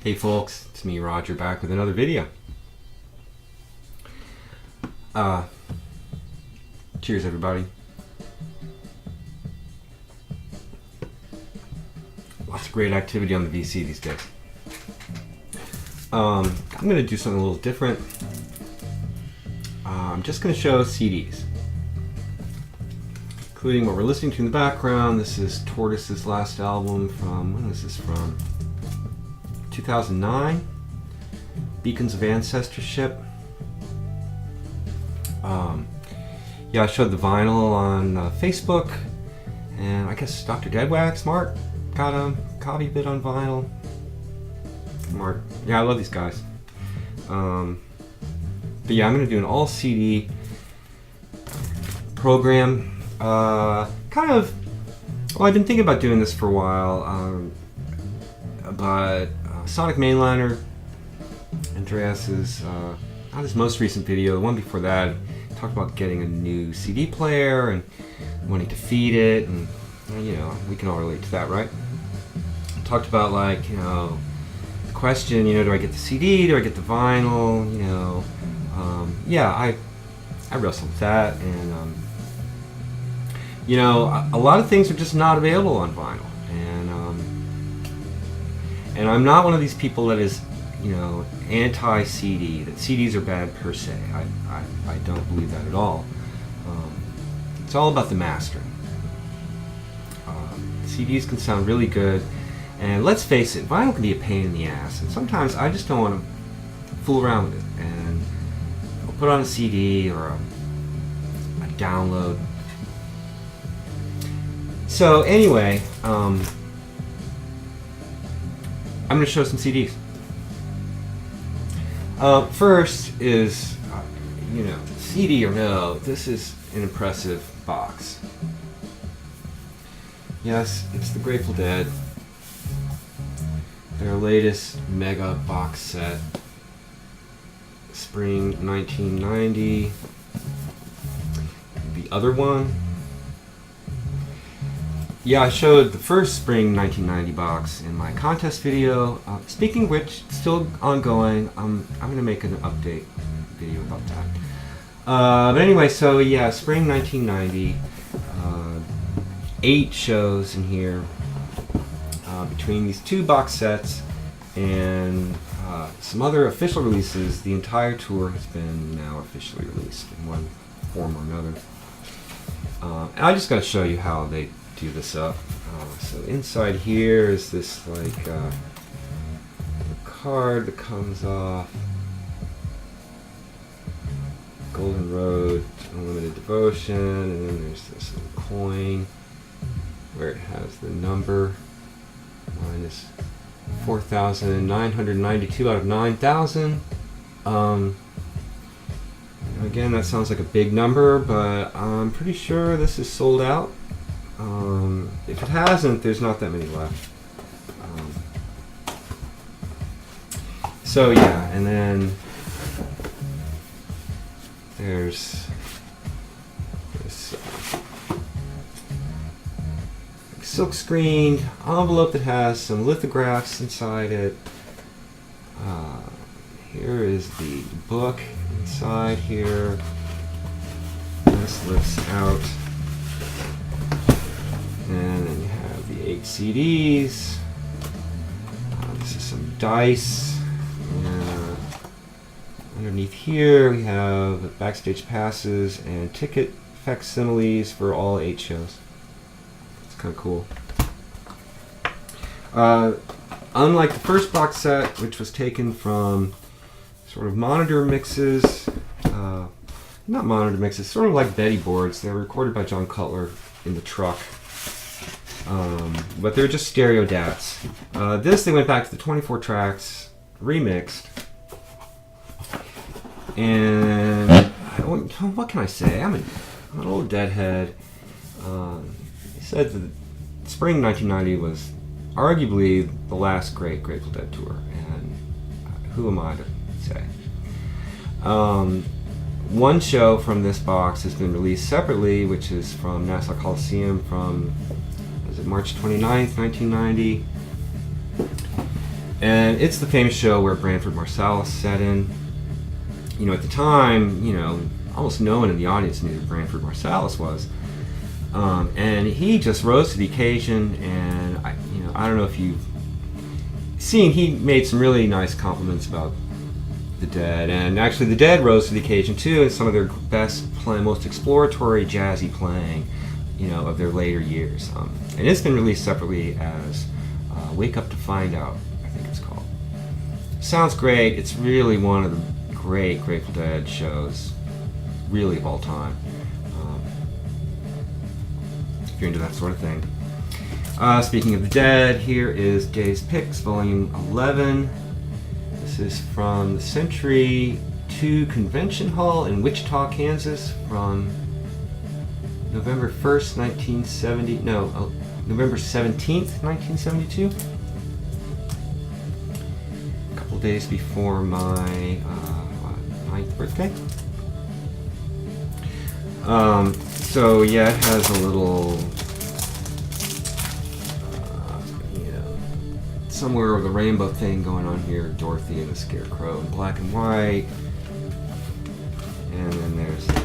Hey folks, it's me Roger back with another video. Cheers everybody. Lots of great activity on the VC these days. I'm going to do something a little different. I'm just going to show CDs, including what we're listening to in the background. This is Tortoise's last album from, when is this from? 2009, Beacons of Ancestorship. Yeah, I showed the vinyl on Facebook, and I guess Dr. Deadwax, Mark, got a copy of it on vinyl. Mark, yeah, I love these guys. But yeah, I'm going to do an all CD program. I've been thinking about doing this for a while, but Sonic Mainliner, Andreas's, not his most recent video, the one before that, talked about getting a new CD player and wanting to feed it, and you know, we can all relate to that, right? Talked about, like, you know, the question, you know, do I get the CD, do I get the vinyl, you know, yeah, I wrestled with that, and you know, a lot of things are just not available on vinyl, and I'm not one of these people that is, you know, anti-CD, that CDs are bad per se. I don't believe that at all. It's all about the mastering. CDs can sound really good, and let's face it, vinyl can be a pain in the ass, and sometimes I just don't want to fool around with it, and I'll put on a CD or a download. So anyway, I'm going to show some CDs. First is, you know, CD or no, this is an impressive box. Yes, it's the Grateful Dead, their latest mega box set, spring 1990. The other one, yeah, I showed the first spring 1990 box in my contest video. Speaking of which, it's still ongoing. I'm going to make an update video about that. But anyway, so yeah, spring 1990, 8 shows in here between these 2 box sets and some other official releases. The entire tour has been now officially released in one form or another. And I just got to show you how they do this up. So inside here is this, like, card that comes off. Golden Road, Unlimited Devotion, and then there's this little coin where it has the number minus 4,992 out of 9,000. Again, that sounds like a big number, but I'm pretty sure this is sold out. If it hasn't, there's not that many left. So yeah, and then there's this silk screened envelope that has some lithographs inside it. Here is the book inside here. This lifts out. And then you have the 8 CDs. This is some dice. Underneath here we have backstage passes and ticket facsimiles for all 8 shows. It's kind of cool. Unlike the first box set, which was taken from sort of monitor mixes, not monitor mixes, sort of like Betty boards. They were recorded by John Cutler in the truck. But they're just stereo DATs. This, they went back to the 24 tracks, remixed, and what can I say? I'm an old Deadhead. He said that spring 1990 was arguably the last great Grateful Dead tour, and who am I to say? One show from this box has been released separately, which is from Nassau Coliseum from, was it March 29th, 1990? And it's the famous show where Branford Marsalis sat in. You know, at the time, you know, almost no one in the audience knew who Branford Marsalis was. And he just rose to the occasion, and I don't know if you've seen, he made some really nice compliments about the Dead, and actually the Dead rose to the occasion too in some of their best playing, most exploratory jazzy playing, you know, of their later years. And it's been released separately as Wake Up to Find Out, I think it's called. Sounds great. It's really one of the great Grateful Dead shows, really of all time. If you're into that sort of thing. Speaking of the Dead, here is Dave's Picks, Volume 11. This is from the Century 2 Convention Hall in Wichita, Kansas, from November 1st, 1970. No, November 17th, 1972. A couple days before my 9th birthday. So yeah, it has a little, somewhere over the rainbow thing going on here. Dorothy and the Scarecrow in black and white, and then there's the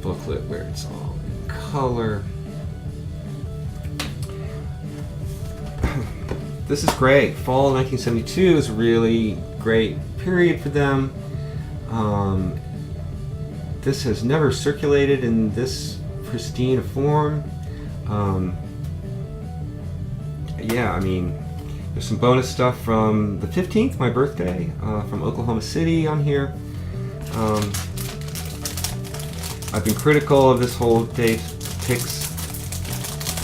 booklet where it's all in color. This is great. Fall 1972 is a really great period for them. This has never circulated in this pristine a form. Yeah, I mean, there's some bonus stuff from the 15th, my birthday, from Oklahoma City on here. I've been critical of this whole Dave's Picks,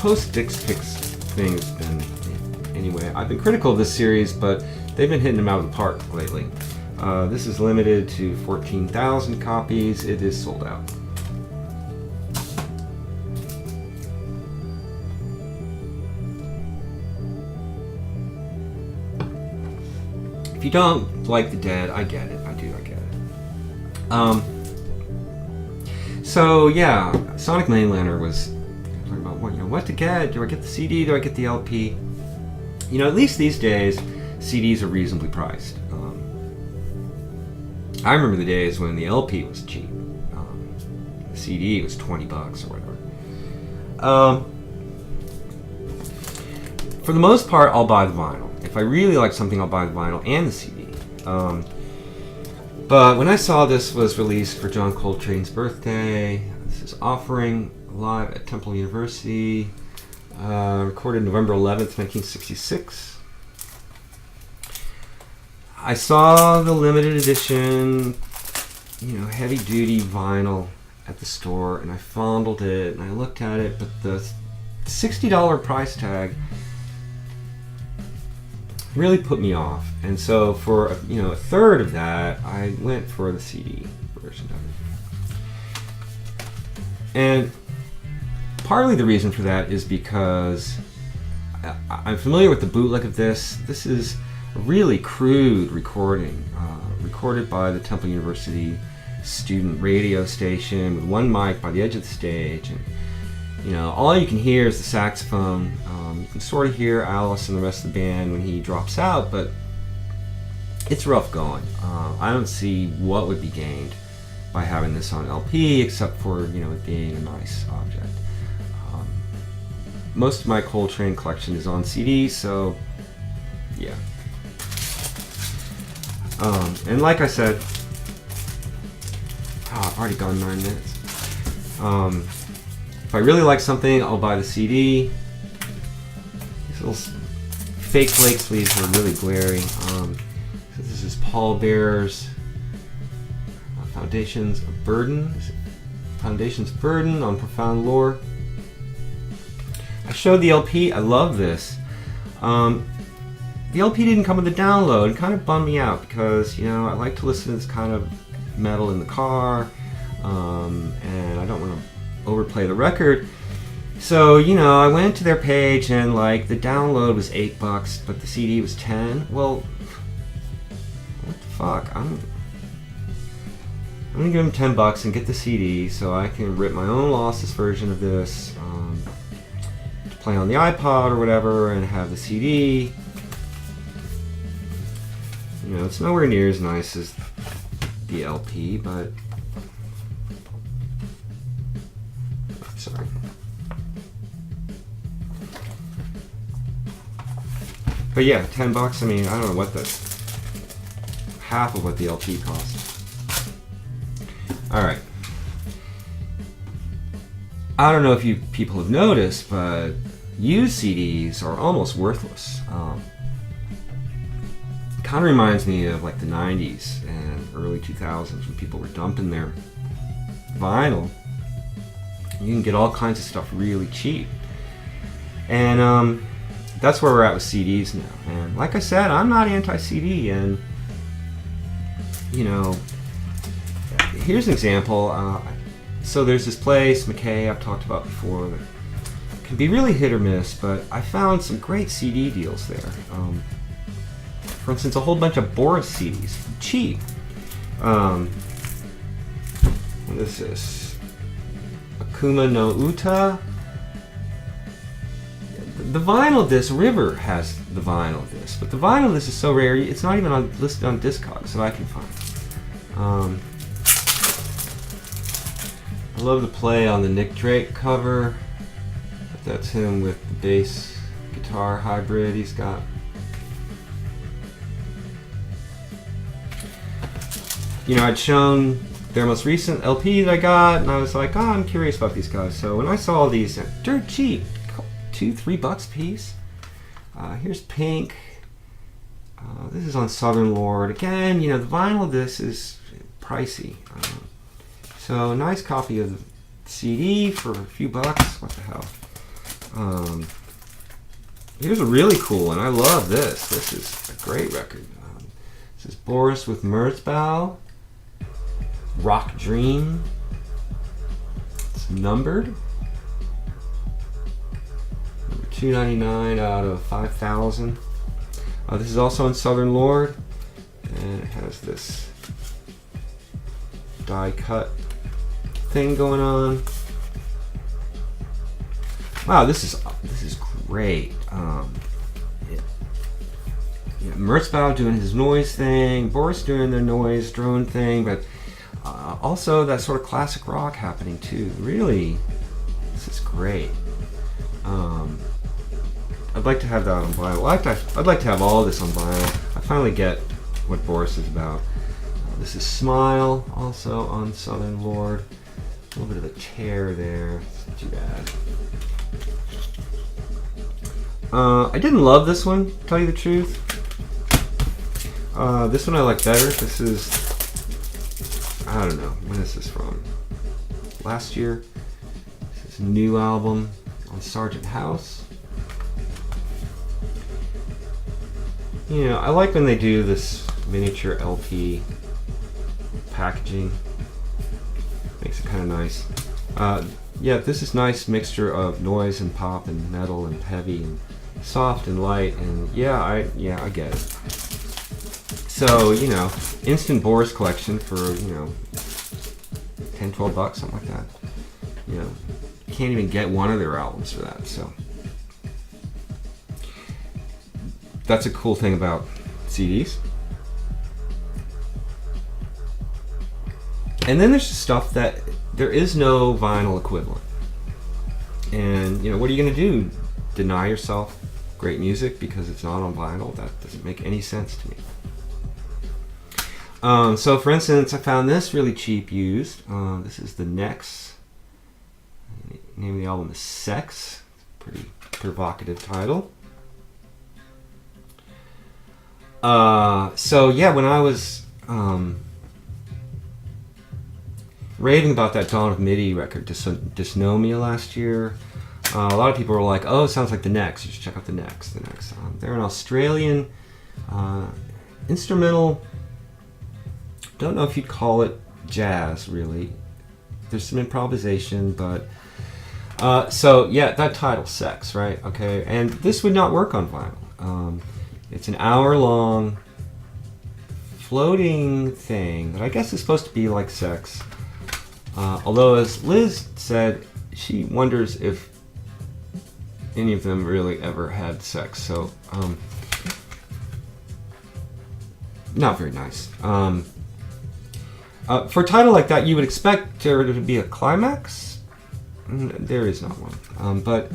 post-Dick's Picks thing. Has been, anyway, I've been critical of this series, but they've been hitting them out of the park lately. This is limited to 14,000 copies. It is sold out. If you don't like the Dead, I get it. I get it. So yeah, Sonic Mainlander was talking about what to get. Do I get the CD? Do I get the LP? You know, at least these days, CDs are reasonably priced. I remember the days when the LP was cheap. The CD was $20 or whatever. For the most part, I'll buy the vinyl. If I really like something, I'll buy the vinyl and the CD. But when I saw this was released for John Coltrane's birthday, this is Offering live at Temple University, recorded November 11th, 1966. I saw the limited edition, heavy duty vinyl at the store, and I fondled it and I looked at it, but the $60 price tag really put me off. And so for a third of that, I went for the CD version of it. And partly the reason for that is because I'm familiar with the bootleg of this. This is a really crude recording, recorded by the Temple University student radio station with one mic by the edge of the stage, and all you can hear is the saxophone. You can sort of hear Alice and the rest of the band when he drops out, but it's rough going. I don't see what would be gained by having this on LP, except for it being a nice object. Most of my Coltrane collection is on CD, so yeah. And like I said, I've already gone 9 minutes. If I really like something, I'll buy the CD. These little fake flake sleeves are really glary. So this is Paul Bearer's Foundations of Burden. Foundations of Burden on Profound Lore. I showed the LP. I love this. The LP didn't come with the download. It kind of bummed me out because, I like to listen to this kind of metal in the car, and I don't want to overplay the record. So, I went to their page and the download was $8, but the CD was $10. Well, what the fuck? I'm gonna give them $10 and get the CD so I can rip my own lossless version of this to play on the iPod or whatever, and have the CD. it's nowhere near as nice as the LP, but sorry. But yeah, $10. I mean, I don't know what half of what the LP cost. All right. I don't know if you people have noticed, but used CDs are almost worthless. Kind of reminds me of like the 90s and early 2000s when people were dumping their vinyl. You can get all kinds of stuff really cheap. And that's where we're at with CDs now. And like I said, I'm not anti-CD. And, here's an example. So there's this place, McKay, I've talked about before, that can be really hit or miss, but I found some great CD deals there. For instance, a whole bunch of Boris CDs, cheap. What is this? Akuma no Uta. The vinyl disc, River has the vinyl disc, but the vinyl disc is so rare, it's not even listed on Discogs that I can find. I love the play on the Nick Drake cover. But that's him with the bass guitar hybrid he's got. I'd shown their most recent LP that I got, and I was like, I'm curious about these guys. So when I saw these, dirt cheap, $2-3 a piece. Here's Pink. This is on Southern Lord. Again, the vinyl of this is pricey. So nice copy of the CD for a few bucks. What the hell? Here's a really cool one. I love this. This is a great record. This is Boris with Merzbow. Rock Dream. It's numbered. Number 299 out of 5,000. This is also in Southern Lord, and it has this die cut thing going on. Wow, this is great. Merzbow doing his noise thing, Boris doing their noise drone thing, but also that sort of classic rock happening too. Really, this is great. I'd like to have that on vinyl. I'd like to have all this on vinyl. I finally get what Boris is about. This is Smile, also on Southern Lord. A little bit of a tear there. It's not too bad. I didn't love this one, to tell you the truth. This one I like better. This is, I don't know, when is this from? Last year. This is a new album on Sargent House. I like when they do this miniature LP packaging. Makes it kind of nice. Yeah, this is nice mixture of noise and pop and metal and heavy and soft and light, and I get it. So, instant Boris collection for, $10-12, something like that. You can't even get one of their albums for that, so that's a cool thing about CDs. And then there's stuff that there is no vinyl equivalent. And, what are you going to do? Deny yourself great music because it's not on vinyl? That doesn't make any sense to me. So, for instance, I found this really cheap used. This is the Nex. The name of the album is Sex. Pretty provocative title. So, yeah, when I was raving about that Dawn of MIDI record, Dysnomia, last year, a lot of people were like, oh, it sounds like the Nex. You should check out the Nex. They're an Australian instrumental. Don't know if you'd call it jazz, really. There's some improvisation, but so yeah, that title, Sex, right? Okay, and this would not work on vinyl. It's an hour-long floating thing that I guess is supposed to be like sex. Although, as Liz said, she wonders if any of them really ever had sex. So not very nice. For a title like that, you would expect there to be a climax. There is not one. But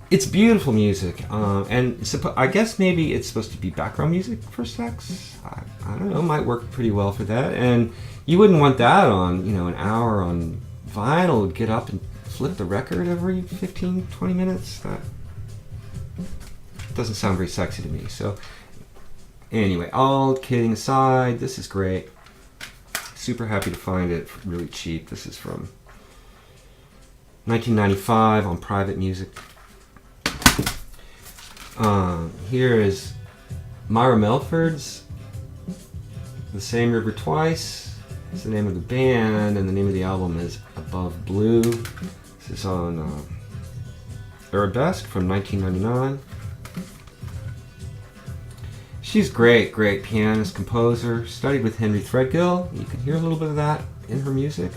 it's beautiful music, and I guess maybe it's supposed to be background music for sex. I don't know, might work pretty well for that. And you wouldn't want that on, an hour on vinyl. Get up and flip the record every 15, 20 minutes. That doesn't sound very sexy to me. So anyway, all kidding aside, this is great. Super happy to find it really cheap. This is from 1995 on Private Music. Here is Myra Melford's The Same River Twice. It's the name of the band, and the name of the album is Above Blue. This is on Arabesque from 1999. She's great pianist, composer. Studied with Henry Threadgill. You can hear a little bit of that in her music.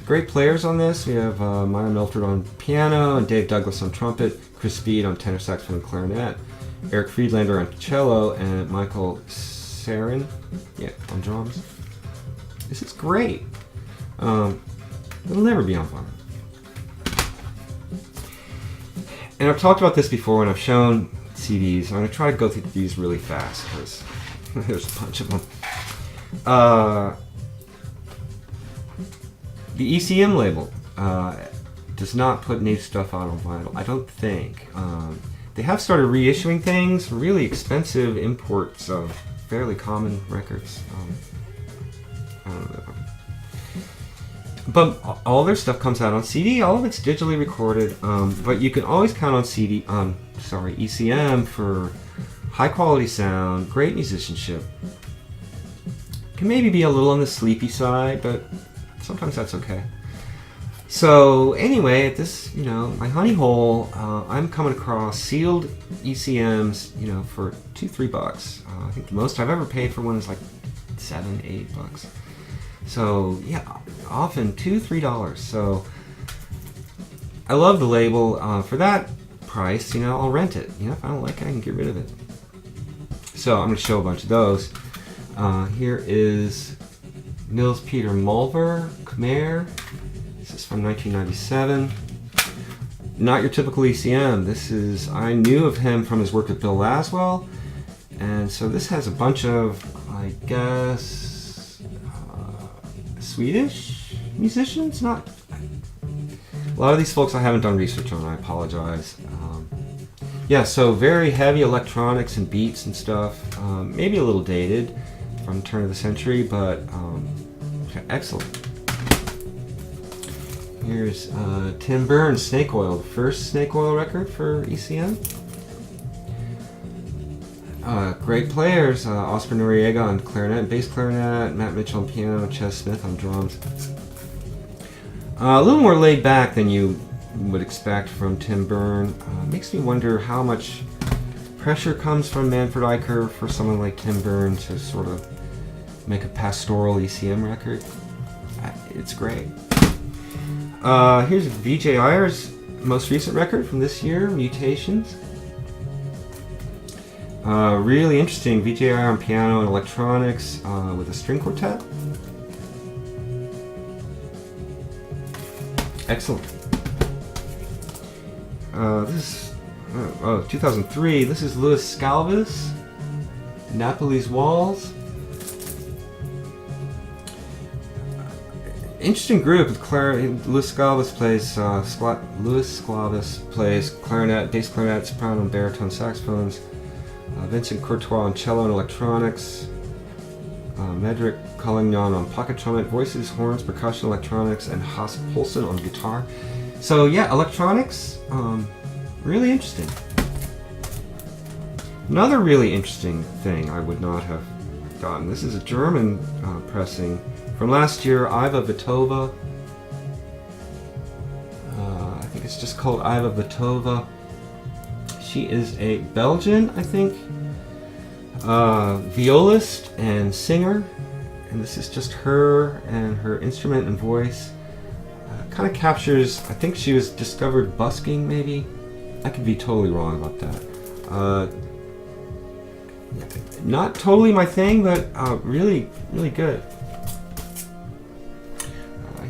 Great players on this. We have Myra Melford on piano and Dave Douglas on trumpet, Chris Speed on tenor saxophone and clarinet, Eric Friedlander on cello, and Michael Sarin on drums. This is great. It'll never be on vinyl. And I've talked about this before, and I've shown CDs. I'm going to try to go through these really fast because there's a bunch of them. The ECM label does not put new stuff out on vinyl, I don't think. They have started reissuing things, really expensive imports of fairly common records. I don't know. But all their stuff comes out on CD. All of it's digitally recorded. But you can always count on ECM for high quality sound, great musicianship. Can maybe be a little on the sleepy side, but sometimes that's okay. So anyway, at this, my honey hole, I'm coming across sealed ECMs, for $2-3. I think the most I've ever paid for one is like $7-8. So yeah, often $2-3. So I love the label. For that price, I'll rent it. If I don't like it, I can get rid of it. So I'm going to show a bunch of those. Here is Nils Peter Mulver, Khmer. This is from 1997. Not your typical ECM. I knew of him from his work with Bill Laswell. And so this has a bunch of, I guess, Swedish musicians? A lot of these folks I haven't done research on, I apologize. So very heavy electronics and beats and stuff. Maybe a little dated from the turn of the century, but excellent. Here's Tim Burns' Snake Oil, the first Snake Oil record for ECM. Great players, Oscar Noriega on clarinet, bass clarinet, Matt Mitchell on piano, Ches Smith on drums. A little more laid back than you would expect from Tim Byrne. Makes me wonder how much pressure comes from Manfred Eicher for someone like Tim Byrne to sort of make a pastoral ECM record. It's great. Here's Vijay Iyer's most recent record from this year, Mutations. Really interesting. Vijay Iyer on piano and electronics with a string quartet. Excellent. This is 2003. This is Luis Scalvis, Napoli's Walls. Interesting group with Luis Scalvis plays clarinet, bass clarinet, soprano, and baritone saxophones. Vincent Courtois on cello and electronics. Medrick Collignon on pocket trumpet, voices, horns, percussion, electronics, and Haas Poulsen on guitar. So yeah, electronics, really interesting. Another really interesting thing I would not have gotten. This is a German pressing from last year, Iva Vitova. I think it's just called Iva Vitova. She is a Belgian, I think, violist and singer. And this is just her and her instrument and voice. Kind of captures, I think she was discovered busking, maybe. I could be totally wrong about that. Not totally my thing, but really, really good.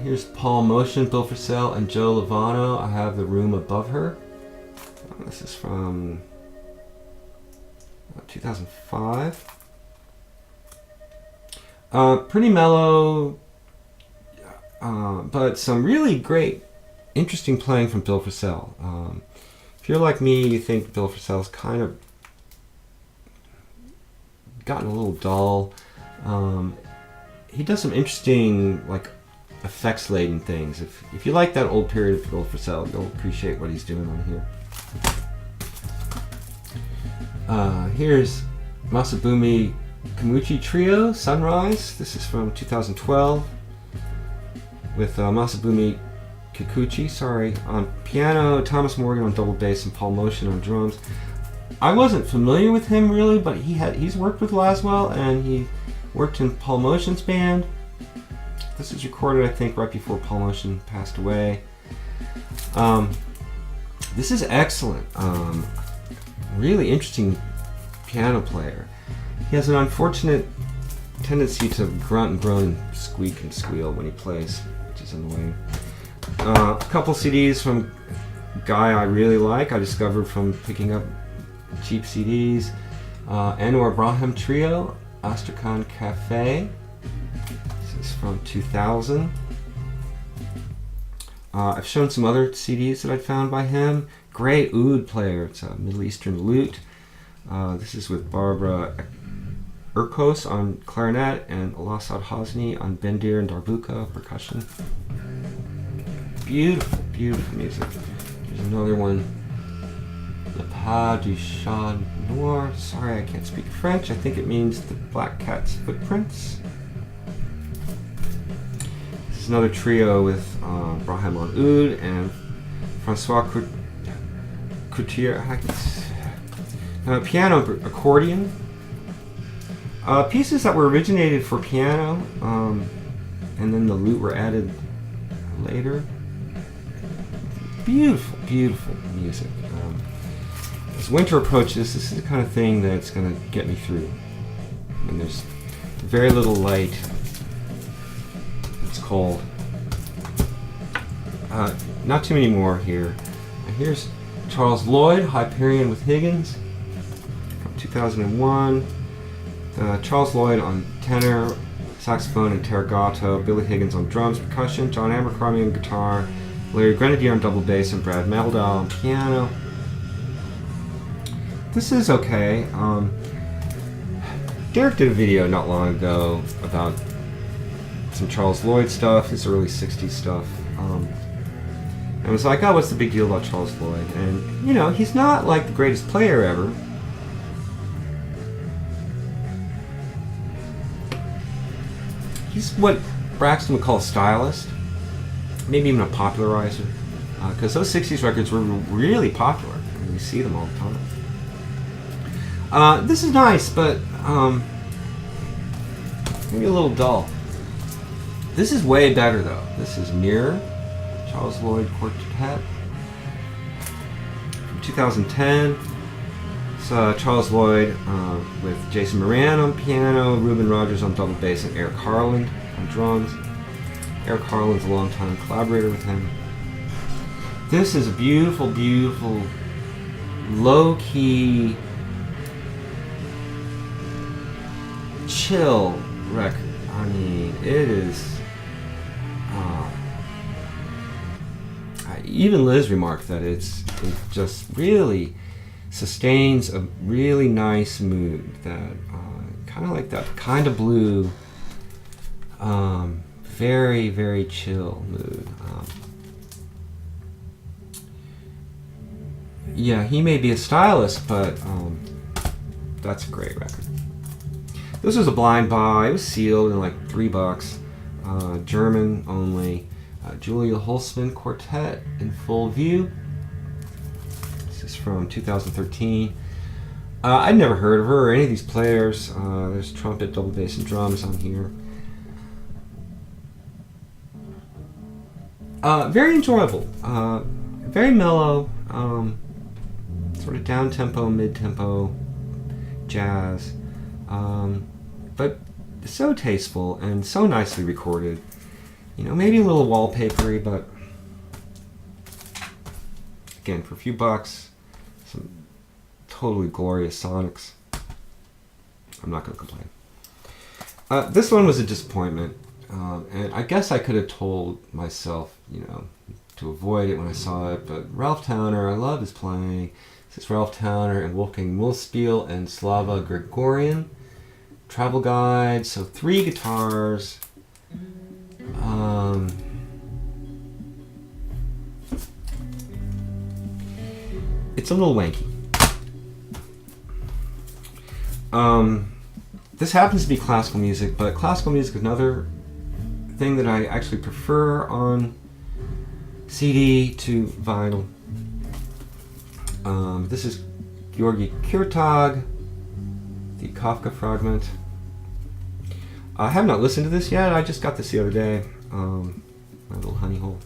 Here's Paul Motion, Bill Frisell, and Joe Lovano. I have The Room Above Her. This is from 2005. Pretty mellow, but some really great, interesting playing from Bill Frisell. If you're like me, you think Bill Frisell's kind of gotten a little dull. He does some interesting, like, effects-laden things. If you like that old period of Bill Frisell, you'll appreciate what he's doing on here. Here's Masabumi Kamuchi Trio, Sunrise. This is from 2012 with Masabumi Kikuchi, on piano, Thomas Morgan on double bass, and Paul Motion on drums. I wasn't familiar with him really, but he's worked with Laswell, and he worked in Paul Motion's band. This was recorded, I think, right before Paul Motion passed away. This is excellent. Really interesting piano player. He has an unfortunate tendency to grunt and groan and squeak and squeal when he plays, which is annoying. A couple CDs from a guy I really like, I discovered from picking up cheap CDs. Anwar Brahim Trio, Astrakhan Cafe. This is from 2000. I've shown some other CDs that I found by him. Great oud player. It's a Middle Eastern lute. This is with Barbara Urkos on clarinet and Alassad Hosni on bendir and darbuka percussion. Beautiful, beautiful music. There's another one. Le Pas du Chat Noir. Sorry, I can't speak French. I think it means the black cat's footprints. This is another trio with Brahim on oud and Francois Coutier. Piano accordion. Pieces that were originated for piano, and then the lute were added later. Beautiful, beautiful music. As winter approaches, this is the kind of thing that's going to get me through. And there's very little light. It's cold. Not too many more here. Here's Charles Lloyd, Hyperion with Higgins from 2001. Charles Lloyd on tenor, saxophone, and teragato. Billy Higgins on drums, percussion. John Abercrombie on guitar. Larry Grenadier on double bass, and Brad Meldau on piano. This is okay. Derek did a video not long ago about some Charles Lloyd stuff, his early 60s stuff. And was like, oh, what's the big deal about Charles Lloyd? And, you know, he's not like the greatest player ever. He's what Braxton would call a stylist, maybe even a popularizer, because those 60s records were really popular, and we see them all the time. This is nice, but maybe a little dull. This is way better, though. This is Mirror, Charles Lloyd Quartet, from 2010. It's Charles Lloyd with Jason Moran on piano, Reuben Rogers on double bass, and Eric Harland on drums. Eric Harland's a longtime collaborator with him. This is a beautiful, beautiful, low-key, chill record. I mean, it is... even Liz remarked that it just really sustains a really nice mood, that kind of like that kind of blue, very, very chill mood. Yeah, he may be a stylist, but that's a great record. This was a blind buy. It was sealed in like $3. German only. Julia Holzman Quartet in full view. This is from 2013. I'd never heard of her or any of these players. There's trumpet, double bass, and drums on here. Very enjoyable. Very mellow. Sort of down-tempo, mid-tempo, jazz, but so tasteful and so nicely recorded. You know, maybe a little wallpapery, but again, for a few bucks, some totally glorious sonics. I'm not going to complain. This one was a disappointment, and I guess I could have told myself, you know, to avoid it when I saw it, but Ralph Towner, I love his playing. This is Ralph Towner and Wolfgang Mullspiel and Slava Gregorian. Travel guide, so 3 guitars. It's a little wanky. This happens to be classical music, but classical music is another thing that I actually prefer on CD to vinyl. This is Georgy Kurtag, the Kafka Fragment. I have not listened to this yet. I just got this the other day. My little honey hole.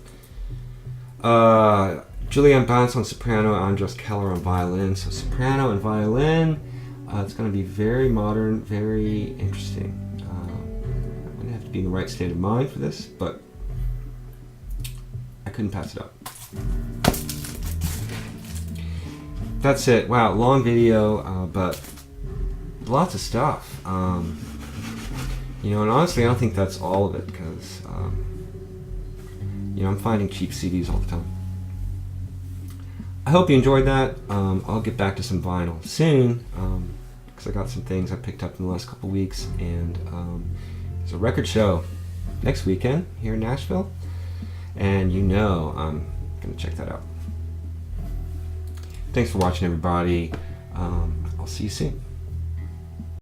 Julianne Bantz on soprano, Andras Keller on violin. So soprano and violin. It's going to be very modern, very interesting. I'm going to have to be in the right state of mind for this, but I couldn't pass it up. That's it. Wow, long video, but lots of stuff. You know, and honestly, I don't think that's all of it, because you know, I'm finding cheap CDs all the time. I hope you enjoyed that. I'll get back to some vinyl soon, because I got some things I picked up in the last couple weeks, and there's a record show next weekend here in Nashville, and you know I'm going to check that out. Thanks for watching, everybody. I'll see you soon.